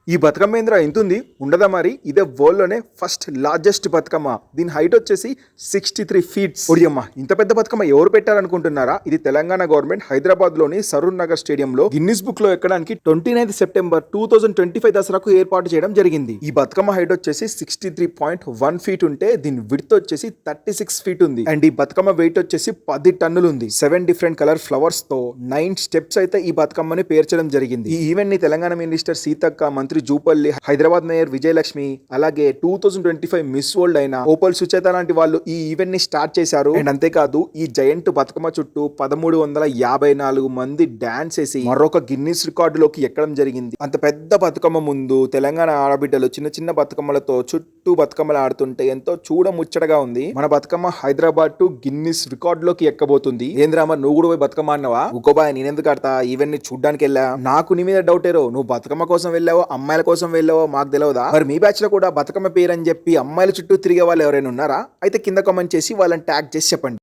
ఈ బతుకమ్మ ఏంద్రా ఇంతుంది ఉండదా మరి ఇదే వరల్డ్ లోనే ఫస్ట్ లార్జెస్ట్ బతుకమ్మ. దీని హైట్ వచ్చేసి 63 ఫీట్స్. ఒడియమ్మ ఇంత పెద్ద బతుకమ్మ ఎవరు పెట్టారనుకుంటున్నారా? ఇది తెలంగాణ గవర్నమెంట్ హైదరాబాద్ లోని సరూర్ నగర్ స్టేడియంలో గిన్నిస్ బుక్ లో ఎక్కడానికి 29 సెప్టెంబర్ 2025 దసరాకు ఏర్పాటు చేయడం జరిగింది. ఈ బతుకమ్మ హైట్ వచ్చేసి 63.1 ఫీట్ ఉంటే దీని విడ్త్ వచ్చేసి 36 ఫీట్ ఉంది. అండ్ ఈ బతుకమ్మ వెయిట్ వచ్చేసి 10 టన్నులు ఉంది. 7 డిఫరెంట్ కలర్ ఫ్లవర్స్ తో 9 స్టెప్స్ అయితే ఈ బతుకమ్మని పేర్చడం జరిగింది. ఈ ఈవెంట్ ని తెలంగాణ మినిస్టర్ సీతక్క, మంత్రి జూపల్లి, హైదరాబాద్ మేయర్ విజయలక్ష్మి, అలాగే 2025 మిస్ వరల్డ్ అయిన ఓపల్ సుచేత లాంటి వాళ్ళు ఈ ఈవెంట్ ని స్టార్ట్ చేశారు. అండ్ అంతేకాదు ఈ జయంట్ బతుకమ్మ చుట్టూ 1354 మంది డాన్స్ చేసి మరొక గిన్నిస్ రికార్డులోకి ఎక్కడం జరిగింది. అంత పెద్ద బతుకమ్మ ముందు తెలంగాణ ఆడబిడ్డలు చిన్న చిన్న బతుకమ్మలతో చుట్టూ బతుకమ్మలు ఆడుతుంటే ఎంతో చూడముచ్చటగా ఉంది. మన బతుకమ్మ హైదరాబాద్ టు గిన్నిస్ రికార్డులోకి ఎక్కబోతుంది. ఏంద్రామ నువ్వు కూడా పోయి బతుకమ్మ అన్నావా? ఉకోబాయ్ నేనెందుకు ఆడతా, ఈవెంట్ ని చూడ్డానికి వెళ్ళా. నాకు నీ మీద డౌట్ ఏరో, నువ్వు బతుకమ్మ కోసం వెళ్ళావో అమ్మాయిల కోసం వెళ్ళావో మాకు తెలియదా? మరి మీ బ్యాచ్ లో కూడా బతుకమ్మ పేరు అని చెప్పి అమ్మాయిల చుట్టూ తిరిగే వాళ్ళు ఎవరైనా ఉన్నారా? అయితే కింద కామెంట్ చేసి వాళ్ళని ట్యాగ్ చేసి చెప్పండి.